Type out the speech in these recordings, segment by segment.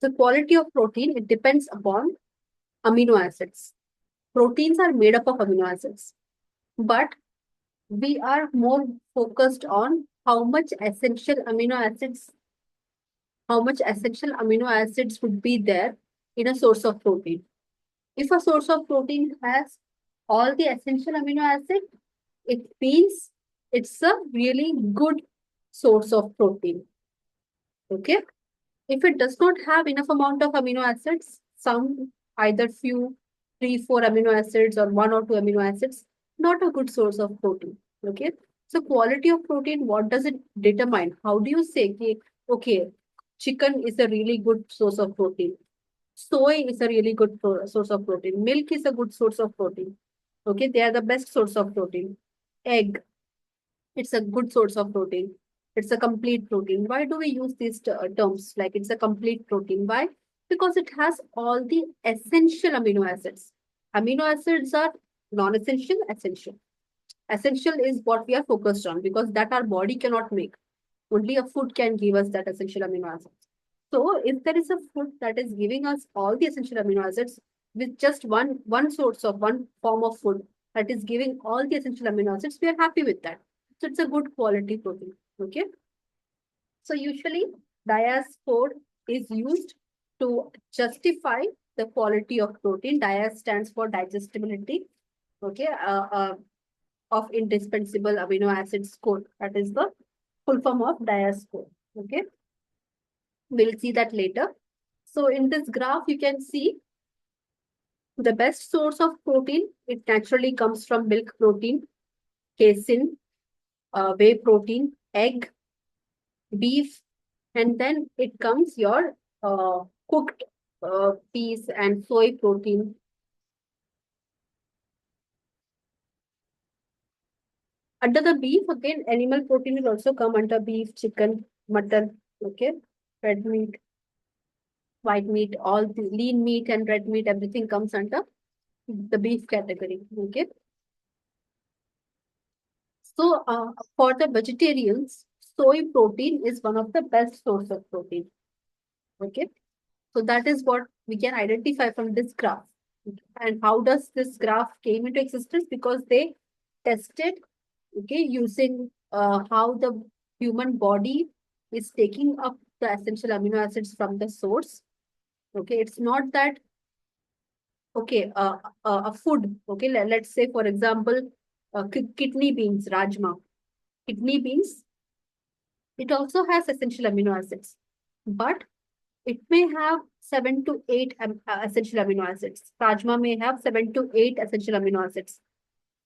The quality of protein, it depends upon amino acids. Proteins are made up of amino acids, but we are more focused on how much essential amino acids would be there in a source of protein. If a source of protein has all the essential amino acid, it means it's a really good source of protein. Okay. If it does not have enough amount of amino acids, some either few, 3, 4 amino acids or 1 or 2 amino acids, not a good source of protein. Okay. So quality of protein, what does it determine? How do you say, okay, chicken is a really good source of protein. Soy is a really good source of protein. Milk is a good source of protein. Okay, they are the best source of protein. Egg, it's a good source of protein. It's a complete protein. Why do we use these terms like it's a complete protein? Why? Because it has all the essential amino acids. Amino acids are non-essential, essential. Essential is what we are focused on because that our body cannot make. Only a food can give us that essential amino acids. So if there is a food that is giving us all the essential amino acids with just one form of food that is giving all the essential amino acids, we are happy with that. So it's a good quality protein. Okay. So usually diastore is used to justify the quality of protein. Dias stands for digestibility. Okay. Of indispensable amino acid score. That is the full form of diastore. Okay. We'll see that later. So in this graph, you can see the best source of protein. It naturally comes from milk protein, casein, whey protein, egg, beef, and then it comes your cooked peas and soy protein. Under the beef, again, animal protein will also come under beef, chicken, mutton, okay, red meat, white meat, all the lean meat and red meat, everything comes under the beef category, okay. So, for the vegetarians, soy protein is one of the best source of protein. Okay. So that is what we can identify from this graph. And how does this graph came into existence? Because they tested, okay, using how the human body is taking up the essential amino acids from the source. Okay. It's not that, okay, a food, okay, let's say, for example, kidney beans, rajma. Kidney beans, it also has essential amino acids, but it may have 7 to 8 essential amino acids. Rajma may have 7 to 8 essential amino acids.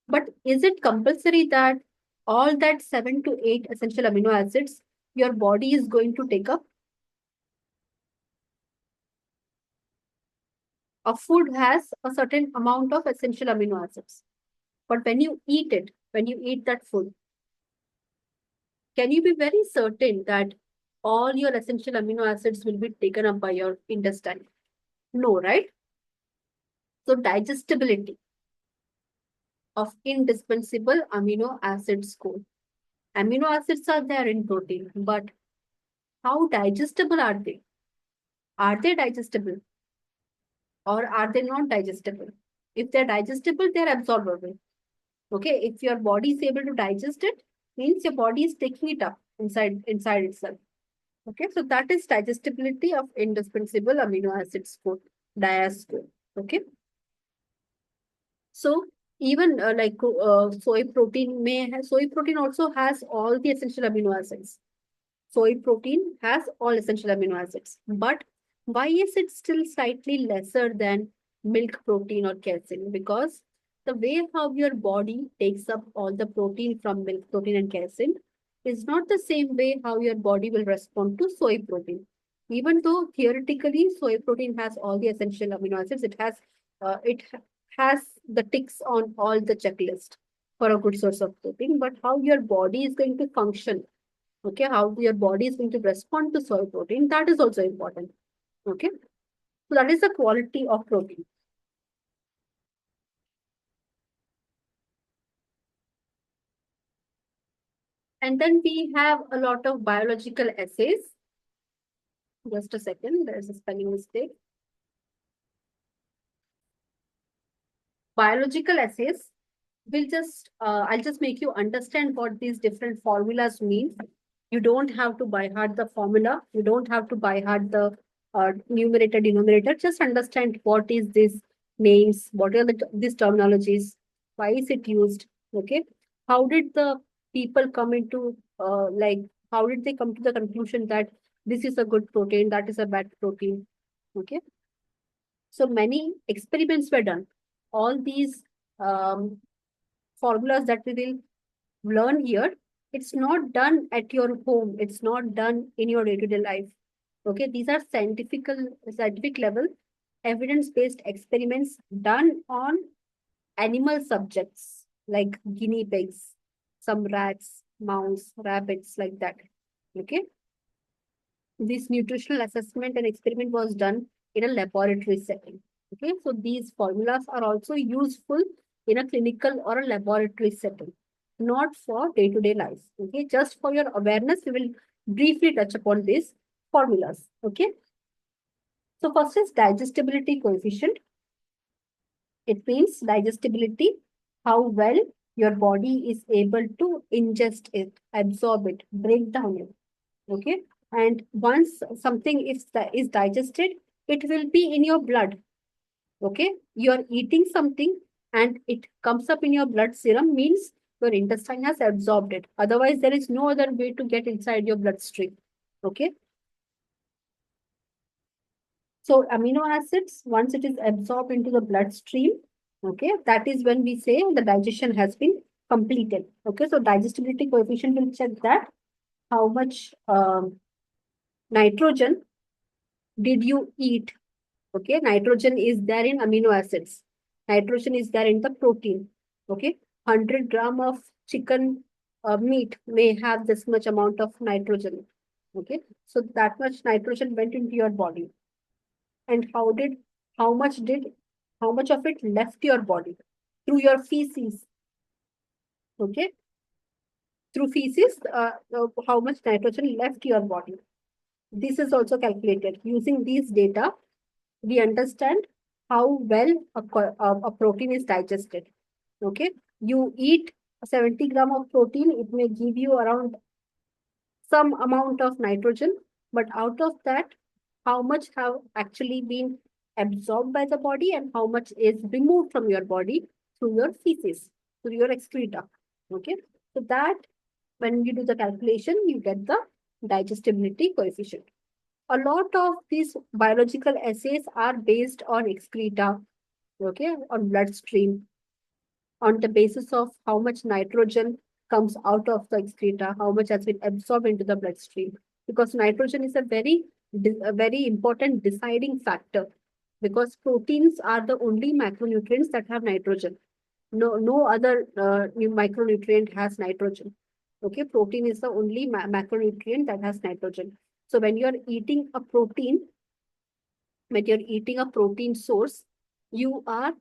But is it compulsory that all that 7 to 8 essential amino acids your body is going to take up? A food has a certain amount of essential amino acids. But when you eat that food, can you be very certain that all your essential amino acids will be taken up by your intestine? No, right? So digestibility of indispensable amino acid score. Amino acids are there in protein, but how digestible are they? Are they digestible or are they not digestible? If they're digestible, they're absorbable. Okay, if your body is able to digest it, means your body is taking it up inside itself. Okay, so that is digestibility of indispensable amino acid score, DIAS score. Okay, so even soy protein also has all the essential amino acids. Soy protein has all essential amino acids. But why is it still slightly lesser than milk protein or casein? Because the way how your body takes up all the protein from milk protein and casein is not the same way how your body will respond to soy protein. Even though theoretically soy protein has all the essential amino acids, it has the ticks on all the checklist for a good source of protein. But how your body is going to function, okay, how your body is going to respond to soy protein, that is also important. Okay, so that is the quality of protein. And then we have a lot of biological assays. Just a second, there's a spelling mistake. Biological assays will just, I'll just make you understand what these different formulas mean. You don't have to by heart the formula. You don't have to by heart the numerator, denominator. Just understand what is these names, what are these terminologies, why is it used, okay? How did the people come into, how did they come to the conclusion that this is a good protein, that is a bad protein, okay? So many experiments were done. All these um, formulas that we will learn here, it's not done at your home. It's not done in your day-to-day life. Okay, these are scientific level, evidence-based experiments done on animal subjects like guinea pigs, some rats, mouse, rabbits, like that. Okay, this nutritional assessment and experiment was done in a laboratory setting. Okay, so these formulas are also useful in a clinical or a laboratory setting, not for day-to-day life. Okay, just for your awareness, we will briefly touch upon these formulas. Okay, so first is digestibility coefficient. It means digestibility, how well your body is able to ingest it, absorb it, break down it. Okay, and once something is digested, it will be in your blood. Okay, you're eating something and it comes up in your blood serum, means your intestine has absorbed it. Otherwise, there is no other way to get inside your bloodstream. Okay, so amino acids, once it is absorbed into the bloodstream, okay, that is when we say the digestion has been completed. Okay, so digestibility coefficient will check that how much nitrogen did you eat. Okay, nitrogen is there in amino acids. Nitrogen is there in the protein. Okay, 100 gram of chicken meat may have this much amount of nitrogen. Okay, so that much nitrogen went into your body. And how much did, how much of it left your body? Through your feces. Okay, through feces, how much nitrogen left your body? This is also calculated. Using these data, we understand how well a protein is digested. Okay, you eat 70 gram of protein, it may give you around some amount of nitrogen, but out of that, how much have actually been absorbed by the body and how much is removed from your body through your feces, through your excreta. Okay, so that when you do the calculation, you get the digestibility coefficient. A lot of these biological assays are based on excreta, okay, on bloodstream, on the basis of how much nitrogen comes out of the excreta, how much has been absorbed into the bloodstream. Because nitrogen is a very important deciding factor. Because proteins are the only macronutrients that have nitrogen. No other micronutrient has nitrogen. Okay, protein is the only macronutrient that has nitrogen. So when you are eating a protein, when you're eating a protein source, you are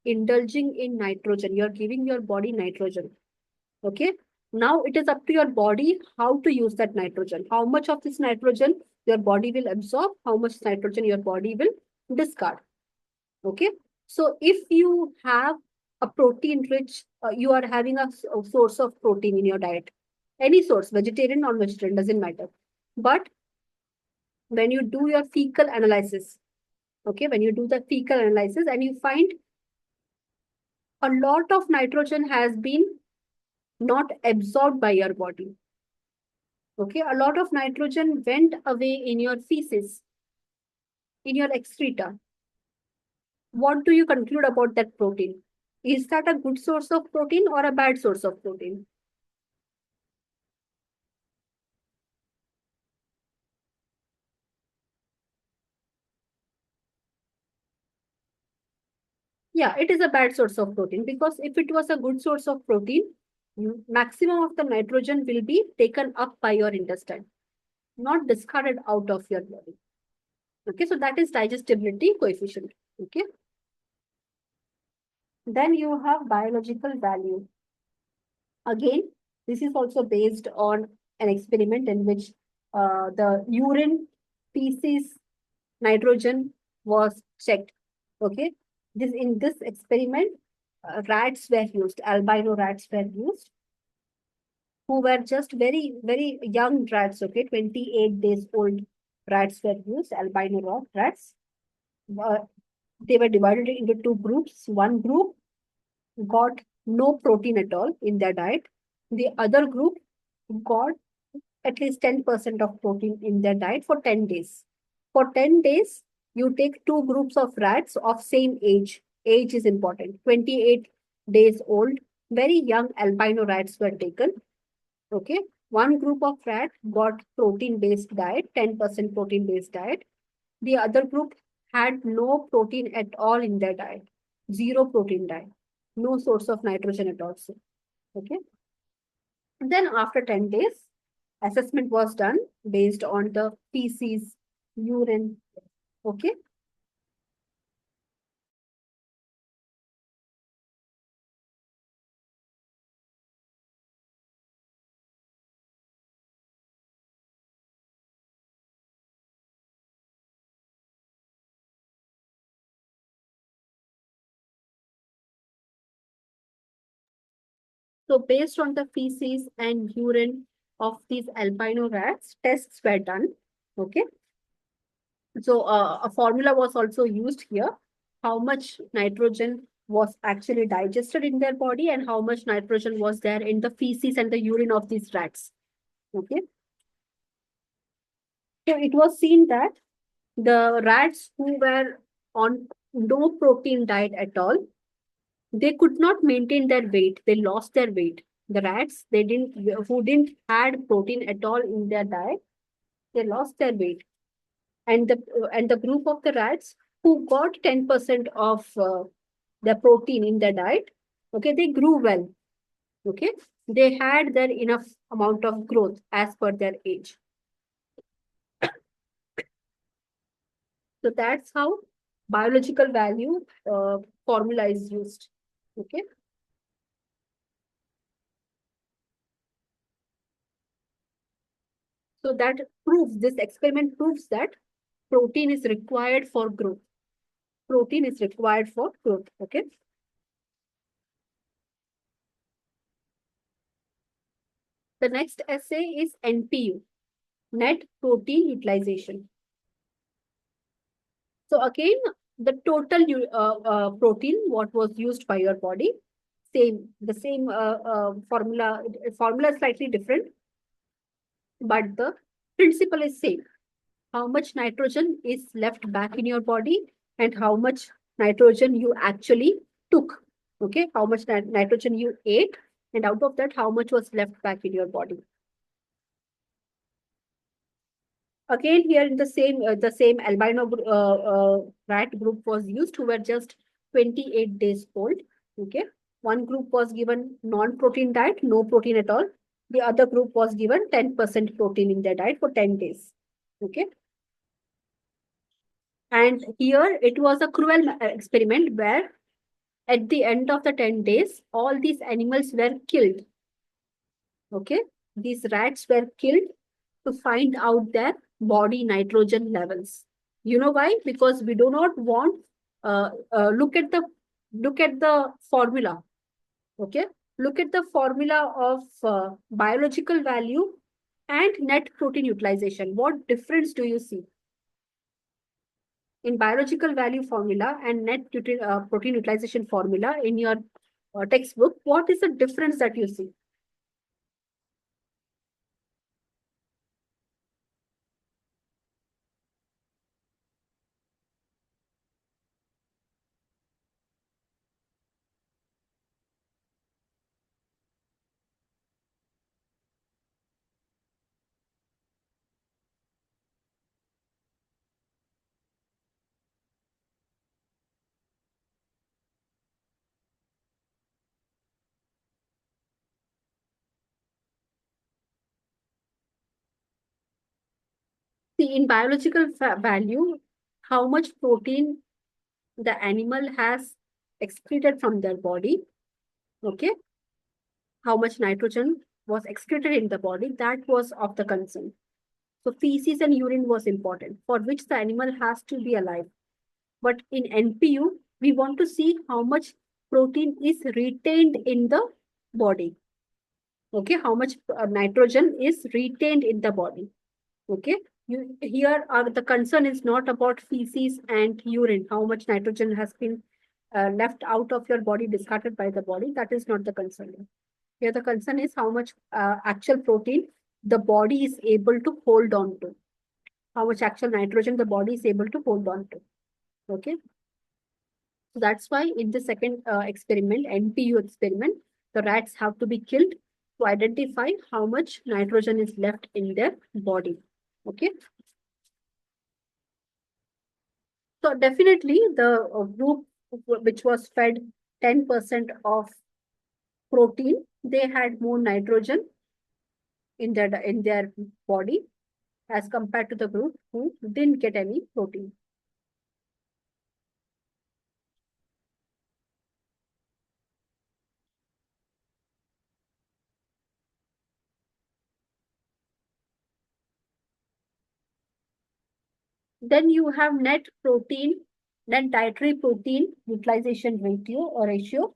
indulging in nitrogen. You're giving your body nitrogen. Okay. Now it is up to your body how to use that nitrogen. How much of this nitrogen your body will absorb, how much nitrogen your body will discard. Okay. So if you have a protein rich, you are having a source of protein in your diet, any source, vegetarian, non-vegetarian, doesn't matter. But when you do your fecal analysis, okay, when you do the fecal analysis and you find a lot of nitrogen has been not absorbed by your body. Okay, a lot of nitrogen went away in your feces, in your excreta. What do you conclude about that protein? Is that a good source of protein or a bad source of protein? Yeah, it is a bad source of protein because if it was a good source of protein, maximum of the nitrogen will be taken up by your intestine, not discarded out of your body. Okay, so that is digestibility coefficient. Okay. Then you have biological value. Again, this is also based on an experiment in which the urine species nitrogen was checked. Okay, in this experiment, rats were used, albino rats were used, who were just very young rats. Okay, 28 days old rats were used, albino rats. Uh, they were divided into two groups. One group got no protein at all in their diet. The other group got at least 10% of protein in their diet for 10 days. For 10 days, you take two groups of rats of same age. Age is important. 28 days old, very young albino rats were taken. Okay. One group of rat got protein-based diet, 10% protein-based diet. The other group had no protein at all in their diet, zero protein diet, no source of nitrogen at all. Okay. And then after 10 days, assessment was done based on the feces, urine. Okay. So based on the feces and urine of these albino rats, tests were done. Okay. So a formula was also used here. How much nitrogen was actually digested in their body and how much nitrogen was there in the feces and the urine of these rats. Okay. So it was seen that the rats who were on no protein diet at all, they could not maintain their weight. They lost their weight. The rats, who didn't had protein at all in their diet, they lost their weight. And the group of the rats who got 10% of the protein in their diet, okay, they grew well. Okay, they had their enough amount of growth as per their age. So that's how biological value formula is used. Okay. So that proves, this experiment proves that protein is required for growth. Protein is required for growth. Okay. The next essay is NPU, net protein utilization. So again, the total protein what was used by your body, the same formula. Formula is slightly different, but the principle is same. How much nitrogen is left back in your body and how much nitrogen you actually took. Okay, how much nitrogen you ate, and out of that, how much was left back in your body. Again, here in the same albino rat group was used, who were just 28 days old. Okay, one group was given non-protein diet, no protein at all. The other group was given 10% protein in their diet for 10 days. Okay, and here it was a cruel experiment where at the end of the 10 days, all these animals were killed. Okay, these rats were killed to find out their body nitrogen levels. You know why? Because we do not want look at the formula. Okay, look at the formula of biological value and net protein utilization. What difference do you see in biological value formula and net protein utilization formula in your textbook? What is the difference that you see? See, in biological value, how much protein the animal has excreted from their body, okay? How much nitrogen was excreted in the body, that was of the concern. So feces and urine was important, for which the animal has to be alive. But in NPU, we want to see how much protein is retained in the body. Okay, how much nitrogen is retained in the body. Okay, here are the concern is not about feces and urine, how much nitrogen has been left out of your body, discarded by the body. That is not the concern. Here the concern is how much actual protein the body is able to hold on to, how much actual nitrogen the body is able to hold on to. Okay, so that's why in the second experiment, NPU experiment, the rats have to be killed to identify how much nitrogen is left in their body. Okay, so definitely the group which was fed 10% of protein, they had more nitrogen in their body as compared to the group who didn't get any protein. Then you have net protein, then dietary protein utilization ratio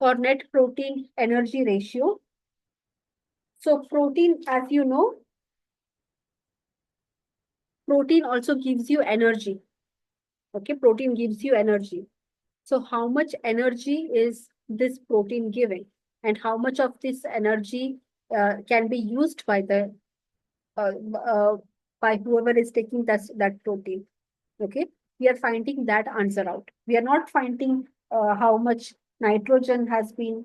or net protein energy ratio. So protein, as you know, protein also gives you energy. Okay, protein gives you energy. So how much energy is this protein giving? And how much of this energy can be used uh, uh, by whoever is taking that protein? Okay, we are finding that answer out. We are not finding how much nitrogen has been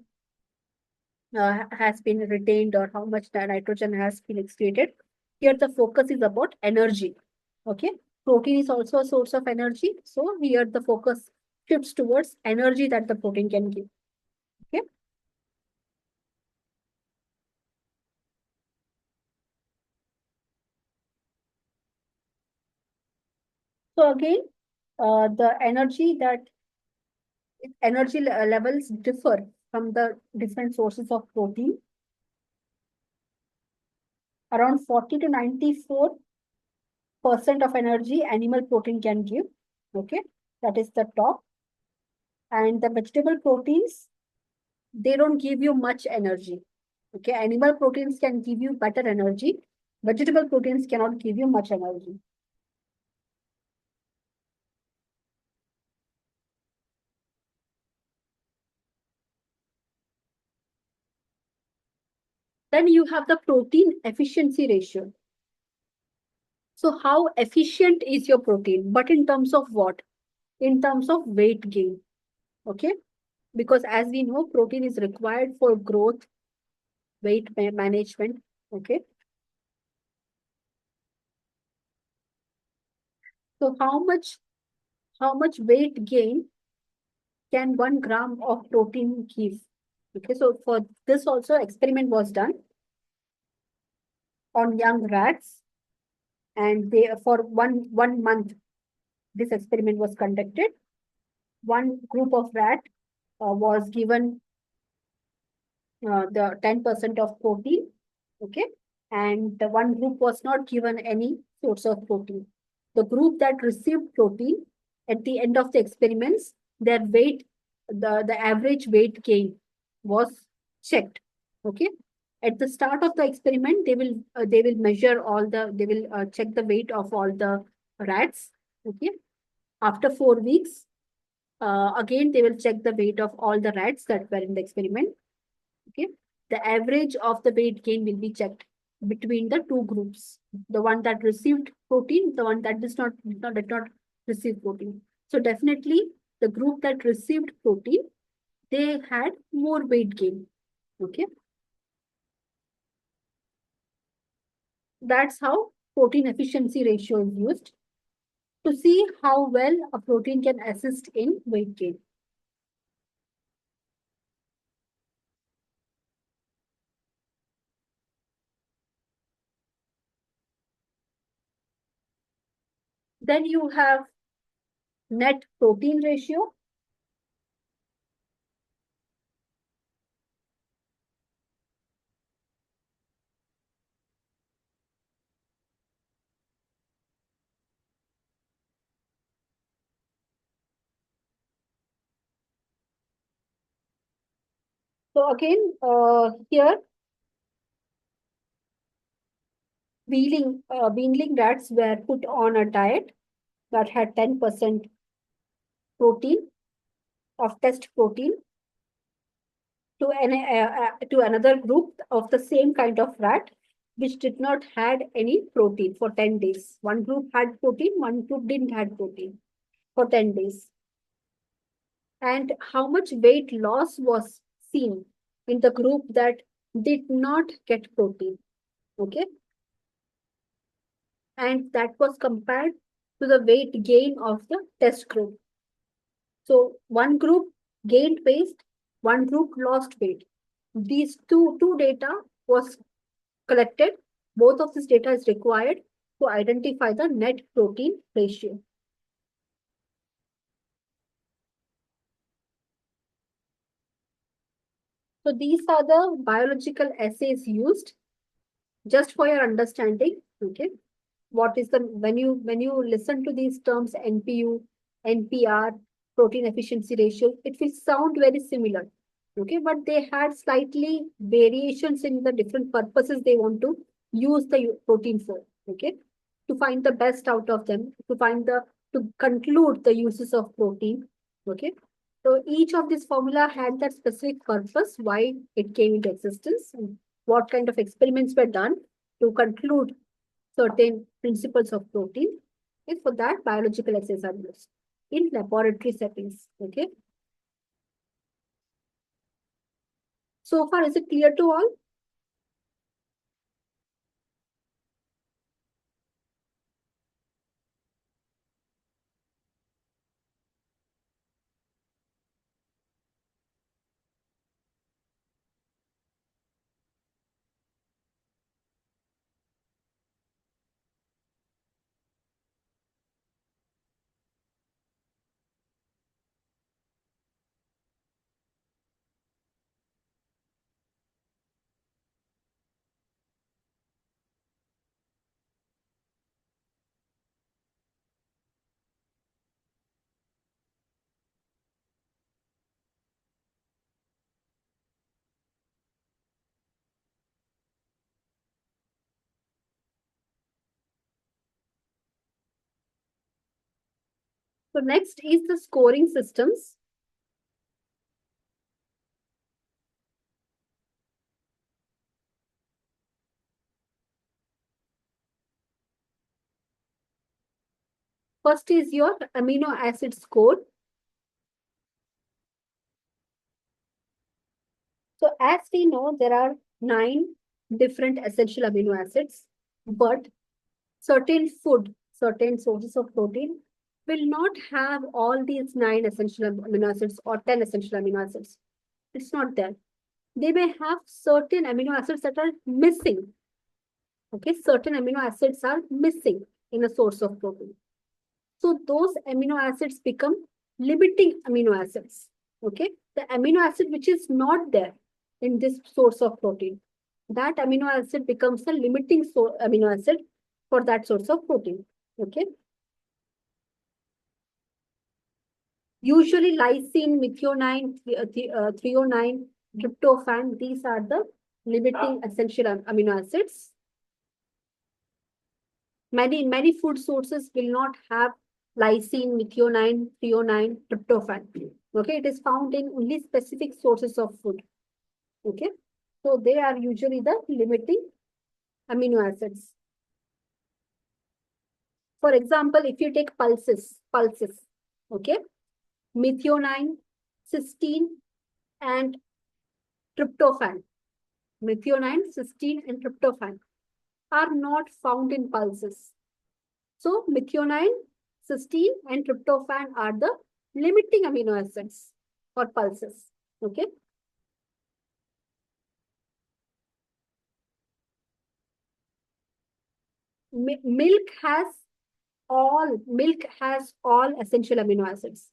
retained or how much nitrogen has been excreted. Here the focus is about energy. Okay, protein is also a source of energy. So here the focus shifts towards energy that the protein can give. Okay, so again, the levels differ from the different sources of protein. Around 40 to 94% of energy animal protein can give. Okay, that is the top. And the vegetable proteins, they don't give you much energy. Okay, animal proteins can give you better energy. Vegetable proteins cannot give you much energy. Then you have the protein efficiency ratio. So how efficient is your protein? But in terms of what? In terms of weight gain. Okay, because as we know, protein is required for growth, weight management. Okay, so how much weight gain can 1 gram of protein give? Okay, so for this also experiment was done on young rats, and they for one month this experiment was conducted. One group of rat was given the 10% of protein, okay, and the one group was not given any source of protein. The group that received protein at the end of the experiments, their weight, the average weight gain was checked. Okay, at the start of the experiment, they will measure all the they will check the weight of all the rats. Okay, after 4 weeks, again they will check the weight of all the rats that were in the experiment. Okay, the average of the weight gain will be checked between the two groups, the one that received protein, the one that did not receive protein. So definitely the group that received protein, they had more weight gain. Okay, that's how protein efficiency ratio is used to see how well a protein can assist in weight gain. Then you have net protein ratio. So again, here weanling rats were put on a diet that had 10% protein of test protein to another group of the same kind of rat, which did not had any protein for 10 days. One group had protein, one group didn't had protein for 10 days. And how much weight loss was seen in the group that did not get protein. Okay. And that was compared to the weight gain of the test group. So one group gained weight, one group lost weight. These two data was collected. Both of this data is required to identify the net protein ratio. So these are the biological assays used just for your understanding. Okay. What is the when you listen to these terms NPU, NPR, protein efficiency ratio, it will sound very similar. Okay, but they had slightly variations in the different purposes they want to use the protein for. Okay, to find the best out of them, to conclude the uses of protein. Okay, so each of these formula had that specific purpose why it came into existence and what kind of experiments were done to conclude certain principles of protein. And for that, biological assays are used in laboratory settings. Okay. So far, is it clear to all? So next is the scoring systems. First is your amino acid score. So as we know, there are 9 different essential amino acids, but certain sources of protein will not have all these 9 essential amino acids or 10 essential amino acids. It's not there. They may have certain amino acids that are missing. Okay, certain amino acids are missing in a source of protein. So those amino acids become limiting amino acids. Okay, the amino acid which is not there in this source of protein, that amino acid becomes a limiting amino acid for that source of protein. Okay, usually lysine, methionine, threonine, tryptophan, these are the limiting essential amino acids. Many food sources will not have lysine, methionine, threonine, tryptophan. Okay, it is found in only specific sources of food. Okay, so they are usually the limiting amino acids. For example, if you take pulses, okay, methionine, cysteine, and tryptophan, methionine, cysteine, and tryptophan are not found in pulses. So methionine, cysteine, and tryptophan are the limiting amino acids for pulses. Okay. Milk has all essential amino acids.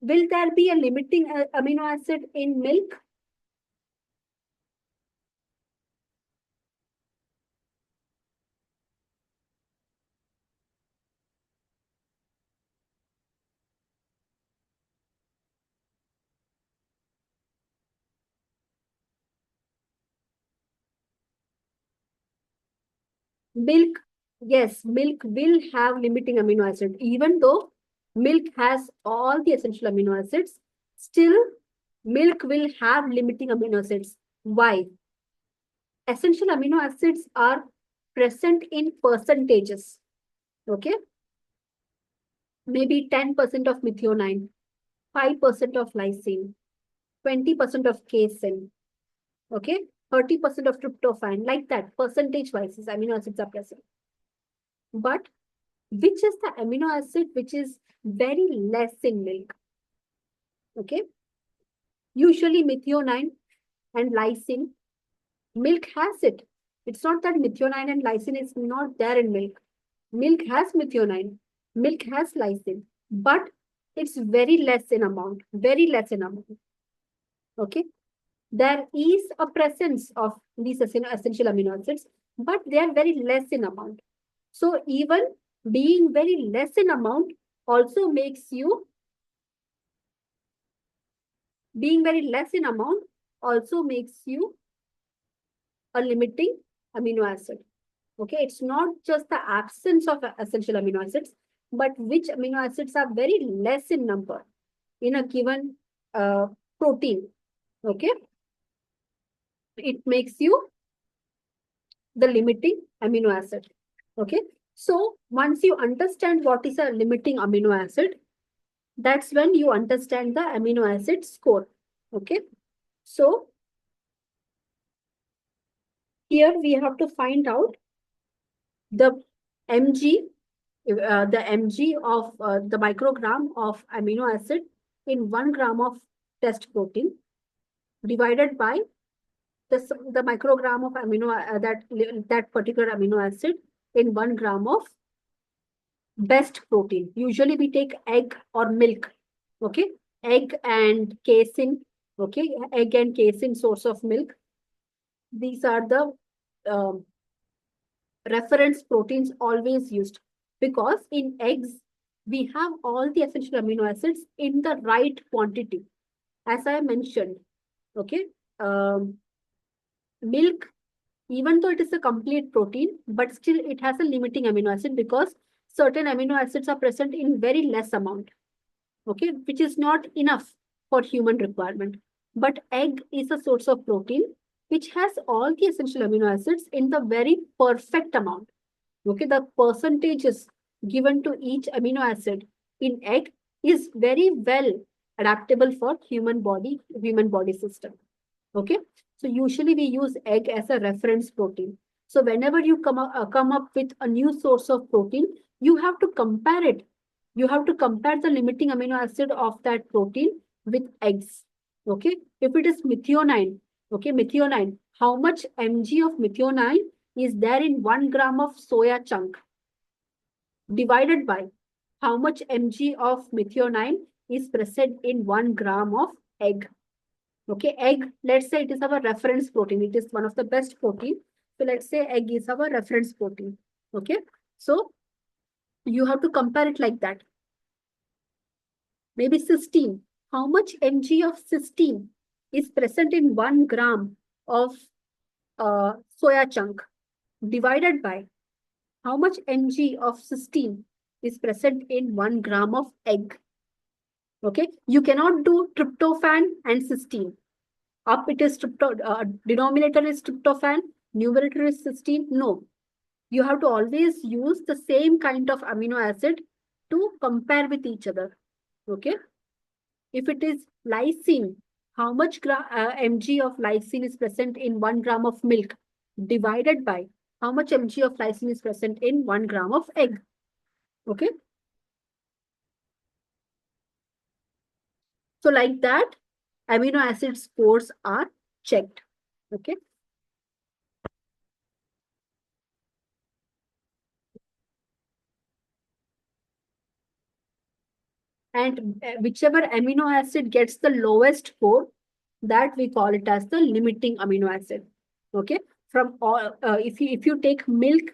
Will there be a limiting amino acid in milk? Milk, yes, milk will have limiting amino acid. Even though milk has all the essential amino acids, still milk will have limiting amino acids. Why? Essential amino acids are present in percentages. Okay, maybe 10% of methionine, 5% of lysine, 20% of casein, okay, 30% of tryptophan, like that, percentage wise, amino acids are present. But which is the amino acid which is very less in milk? Okay, usually methionine and lysine, milk has it. It's not that methionine and lysine is not there in milk. Milk has methionine, milk has lysine, but it's very less in amount, very less in amount. Okay, there is a presence of these essential amino acids, but they are very less in amount. So even being very less in amount also makes you, being very less in amount also makes you a limiting amino acid. Okay, it's not just the absence of essential amino acids, but which amino acids are very less in number in a given protein. Okay, it makes you the limiting amino acid. Okay, so once you understand what is a limiting amino acid, that's when you understand the amino acid score. Okay, so here we have to find out the mg, the mg of the microgram of amino acid in 1 gram of test protein divided by the microgram of amino that particular amino acid in 1 gram of best protein. Usually we take egg or milk. Okay, egg and casein. Okay, egg and casein source of milk. These are the um, reference proteins always used, because in eggs we have all the essential amino acids in the right quantity, as I mentioned. Okay, milk, even though it is a complete protein, but still it has a limiting amino acid because certain amino acids are present in very less amount. Okay, which is not enough for human requirement. But egg is a source of protein which has all the essential amino acids in the very perfect amount. Okay, the percentages given to each amino acid in egg is very well adaptable for human body system. Okay, so usually we use egg as a reference protein. So whenever you come up with a new source of protein, you have to compare it. You have to compare the limiting amino acid of that protein with eggs. Okay, if it is methionine, okay, methionine, how much mg of methionine is there in 1 gram of soya chunk divided by how much mg of methionine is present in 1 gram of egg. Okay, egg, let's say it is our reference protein. It is one of the best protein. So let's say egg is our reference protein. Okay, so you have to compare it like that. Maybe cysteine. How much mg of cysteine is present in 1 gram of soya chunk divided by how much mg of cysteine is present in 1 gram of egg. Okay, you cannot do tryptophan and cysteine. Up it is denominator is tryptophan, numerator is cysteine. No, you have to always use the same kind of amino acid to compare with each other. Okay, if it is lysine, how much mg of lysine is present in 1 gram of milk divided by how much mg of lysine is present in 1 gram of egg. Okay, so like that, amino acid scores are checked. Okay. And whichever amino acid gets the lowest score, that we call it as the limiting amino acid. Okay, from all if you take milk,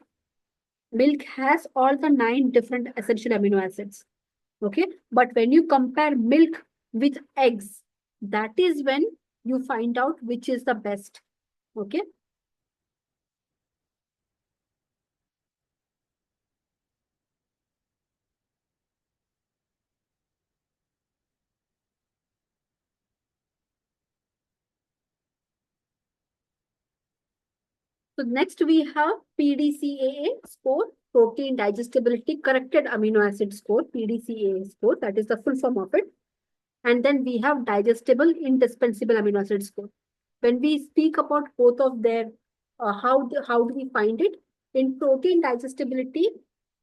milk has all the 9 different essential amino acids. Okay, but when you compare milk with eggs, that is when you find out which is the best. Okay, So next we have PDCAA score, protein digestibility corrected amino acid score, PDCAA score, that is the full form of it. And then we have digestible indispensable amino acid score. When we speak about both of their, how do we find it? In protein digestibility,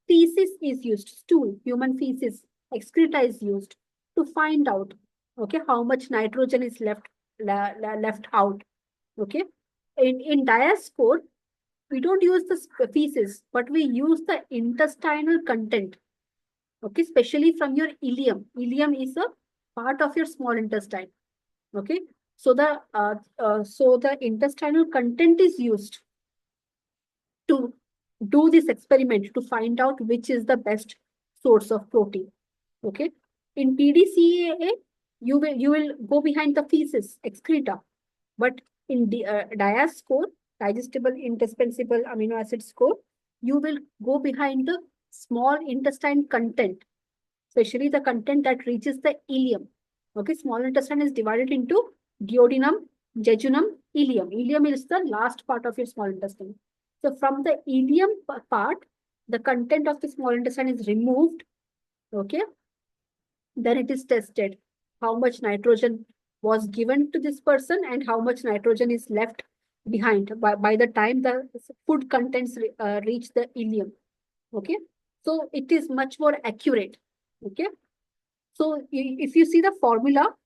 feces is used, stool, human feces, excreta is used to find out, okay, how much nitrogen is left out, okay. In DIAS score, we don't use the feces, but we use the intestinal content, okay, especially from your ileum. Ileum is a part of your small intestine, okay. So the intestinal content is used to do this experiment to find out which is the best source of protein, okay. In PDCAA, you will go behind the feces, excreta, but in the DIAS score, digestible indispensable amino acid score, you will go behind the small intestine content, especially the content that reaches the ileum. Okay, small intestine is divided into duodenum, jejunum, ileum. Ileum is the last part of your small intestine. So from the ileum part, the content of the small intestine is removed. Okay, then it is tested how much nitrogen was given to this person and how much nitrogen is left behind by the time the food contents reach the ileum. Okay, so it is much more accurate. Okay, so if you see the formula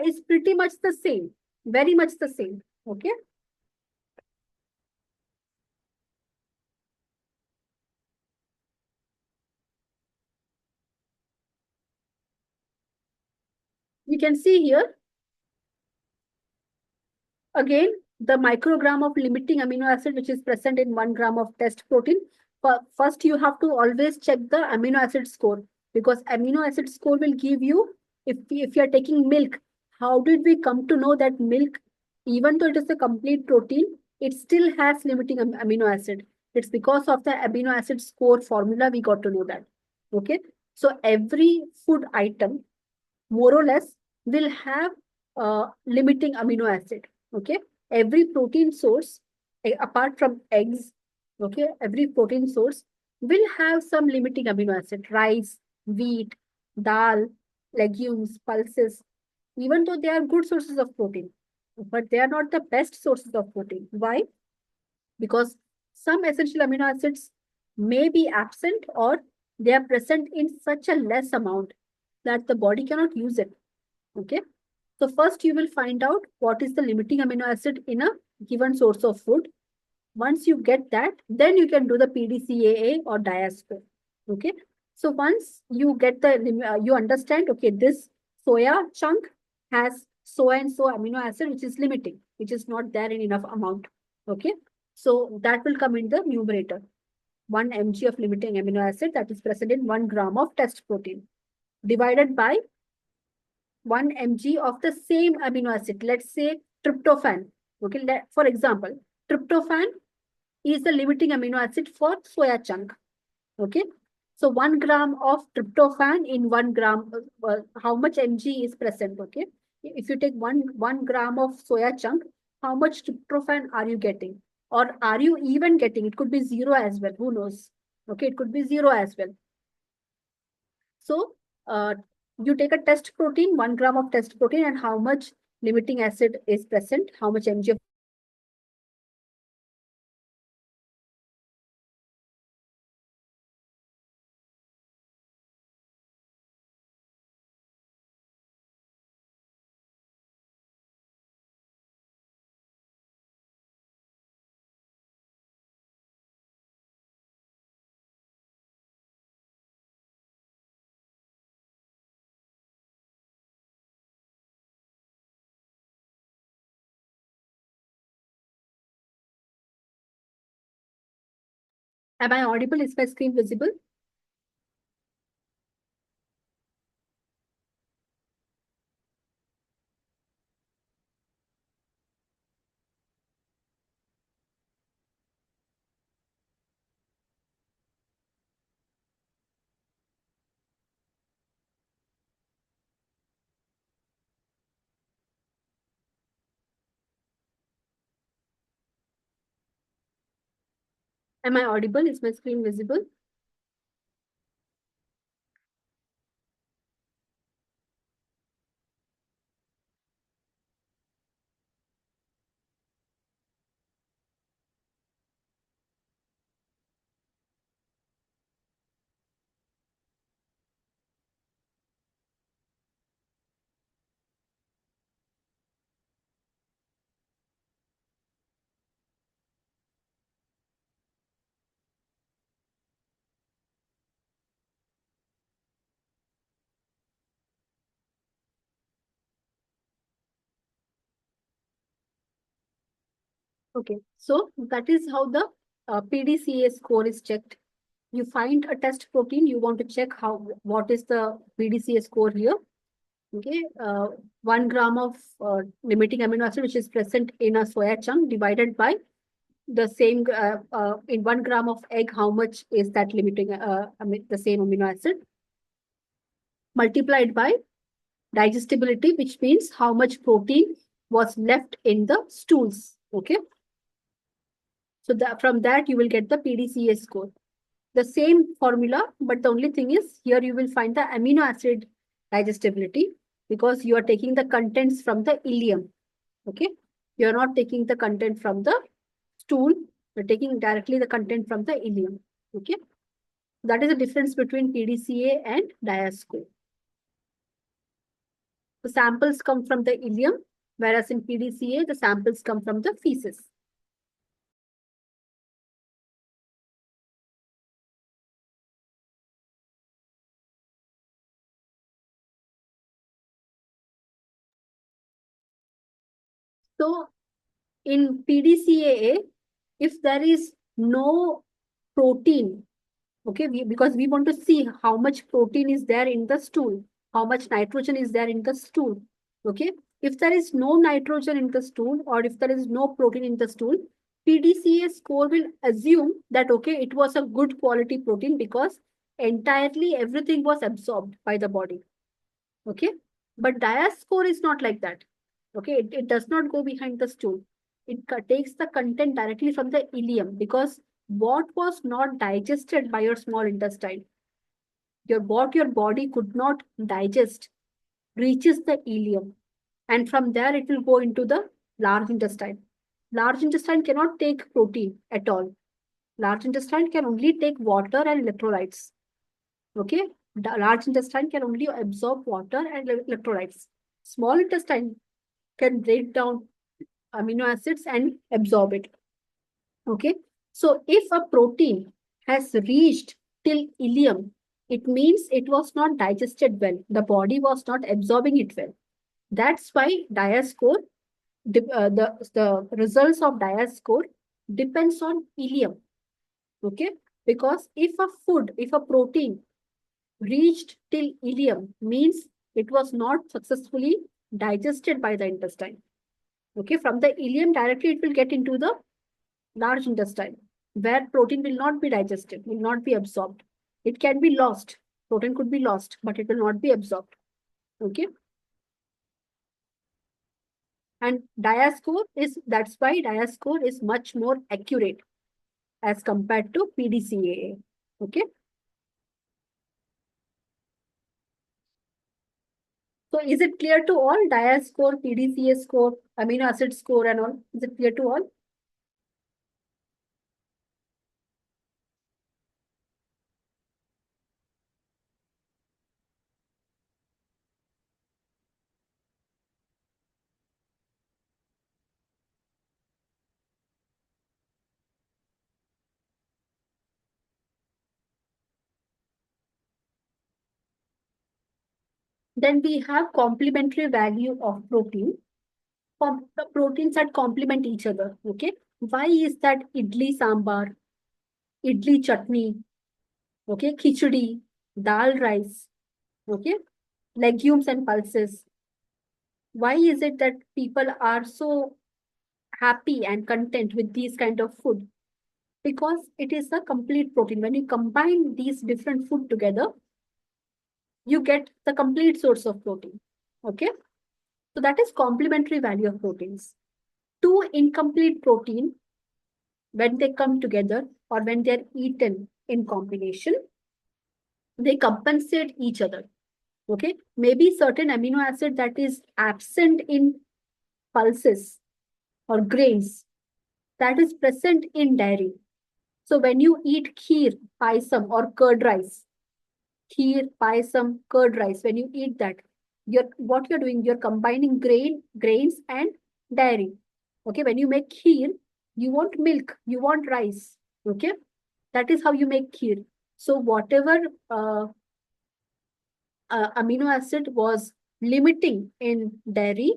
is pretty much the same, very much the same. Okay, you can see here again the microgram of limiting amino acid which is present in 1 gram of test protein. First, you have to always check the amino acid score, because amino acid score will give you, if you are taking milk, how did we come to know that milk, even though it is a complete protein, it still has limiting amino acid? It's because of the amino acid score formula we got to know that. Okay, so every food item more or less will have limiting amino acid. Okay, every protein source, apart from eggs, okay, every protein source will have some limiting amino acid. Rice, wheat, dal, legumes, pulses, even though they are good sources of protein, but they are not the best sources of protein. Why? Because some essential amino acids may be absent, or they are present in such a less amount that the body cannot use it. Okay. So first you will find out what is the limiting amino acid in a given source of food. Once you get that, then you can do the PDCAA or DIAS score. Okay. So once you get you understand, okay, this soya chunk has so and so amino acid, which is limiting, which is not there in enough amount. Okay. So that will come in the numerator. 1 mg of limiting amino acid that is present in 1 gram of test protein divided by 1 mg of the same amino acid. Let's say tryptophan. Okay, for example, tryptophan is the limiting amino acid for soya chunk. Okay, so 1 gram of tryptophan in 1 gram, how much mg is present? Okay, if you take one gram of soya chunk, how much tryptophan are you getting? Or are you even getting? It could be zero as well. Who knows? Okay, it could be zero as well. So you take a test protein, 1 gram of test protein, and how much limiting acid is present, how much mg of. Am I audible? Is my screen visible? Am I audible? Is my screen visible? Okay, so that is how the PDCA score is checked. You find a test protein, you want to check what is the PDCA score here. Okay, 1 gram of limiting amino acid which is present in a soya chunk divided by the same in 1 gram of egg, how much is that limiting the same amino acid multiplied by digestibility, which means how much protein was left in the stools. Okay, so from that you will get the PDCA score. The same formula, but the only thing is here you will find the amino acid digestibility because you are taking the contents from the ileum. Okay, you are not taking the content from the stool, you're taking directly the content from the ileum. Okay, that is the difference between PDCA and diascore. The samples come from the ileum, whereas in PDCA, the samples come from the feces. So in PDCAA, if there is no protein, okay, because we want to see how much protein is there in the stool, how much nitrogen is there in the stool. Okay, if there is no nitrogen in the stool or if there is no protein in the stool, PDCA score will assume that okay, it was a good quality protein because entirely everything was absorbed by the body. Okay, but DIAS score is not like that. Okay, it does not go behind the stool. It takes the content directly from the ileum because what was not digested by your small intestine, what your body could not digest, reaches the ileum, and from there it will go into the large intestine. Large intestine cannot take protein at all. Large intestine can only take water and electrolytes. Okay, the large intestine can only absorb water and electrolytes. Small intestine can break down amino acids and absorb it. Okay, so if a protein has reached till ileum, it means it was not digested well. The body was not absorbing it well. That's why DIAS score, the results of DIAS score depends on ileum. Okay, because if a protein reached till ileum means it was not successfully digested by the intestine. Okay, from the ileum directly it will get into the large intestine where protein will not be digested, will not be absorbed. It can be lost. Protein could be lost, but it will not be absorbed. Okay. And DIAS score is, that's why DIAS score is much more accurate as compared to PDCAA. Okay. So is it clear to all? DIAS score, PDCA score, amino acid score and all. Is it clear to all? Then we have complementary value of protein. The proteins that complement each other. Okay. Why is that idli sambar, idli chutney, okay, khichdi, dal rice, okay, legumes and pulses? Why is it that people are so happy and content with these kind of food? Because it is a complete protein. When you combine these different food together, you get the complete source of protein. Okay. So that is complementary value of proteins. Two incomplete protein when they come together or when they're eaten in combination, they compensate each other. Okay, maybe certain amino acid that is absent in pulses or grains that is present in dairy. So when you eat kheer, paisam, or curd rice, kheer, paisam, curd rice, when you eat that, you're doing, you're combining grains and dairy. Okay, when you make kheer, you want milk, you want rice. Okay, that is how you make kheer. So whatever uh, amino acid was limiting in dairy,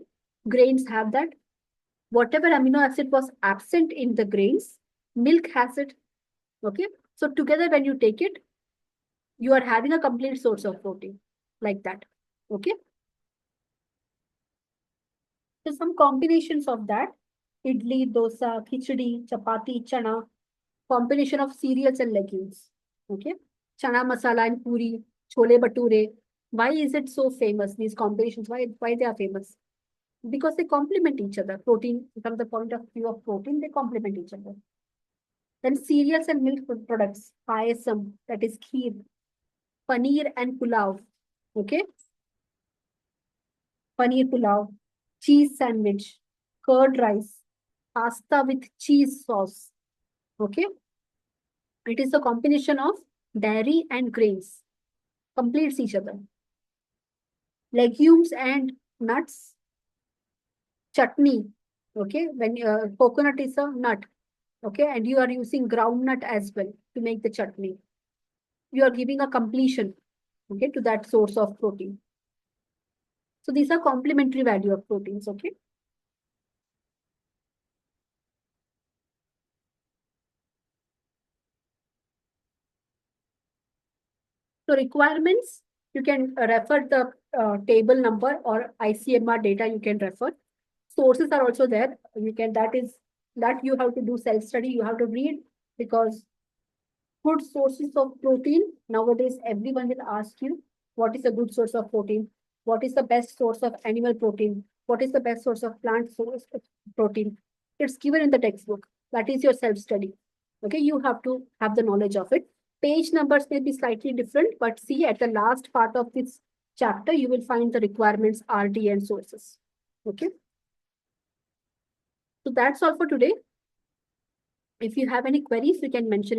grains have that. Whatever amino acid was absent in the grains, milk has it. Okay, so together when you take it, you are having a complete source of protein like that. Okay, so some combinations of that: idli, dosa, khichdi, chapati, chana, combination of cereals and legumes. Okay, chana masala and puri, chole bhature. Why is it so famous, these combinations? Why they are famous? Because they complement each other. Protein, from the point of view of protein, they complement each other. Then cereals and milk products, payasam, that is kheer, paneer and pulao. Okay, paneer pulao, cheese sandwich, curd rice, pasta with cheese sauce. Okay, it is a combination of dairy and grains, completes each other. Legumes and nuts, chutney. Okay, when coconut is a nut. Okay, and you are using groundnut as well to make the chutney. You are giving a completion, okay, to that source of protein. So these are complementary value of proteins. Okay. So requirements, you can refer the table number or ICMR data you can refer. Sources are also there. You can, that you have to do self-study. You have to read, because good sources of protein, nowadays everyone will ask you, what is a good source of protein? What is the best source of animal protein? What is the best source of plant source of protein? It's given in the textbook. That is your self-study. Okay, you have to have the knowledge of it. Page numbers may be slightly different, but see, at the last part of this chapter, you will find the requirements, RD and sources. Okay. So that's all for today. If you have any queries, you can mention it.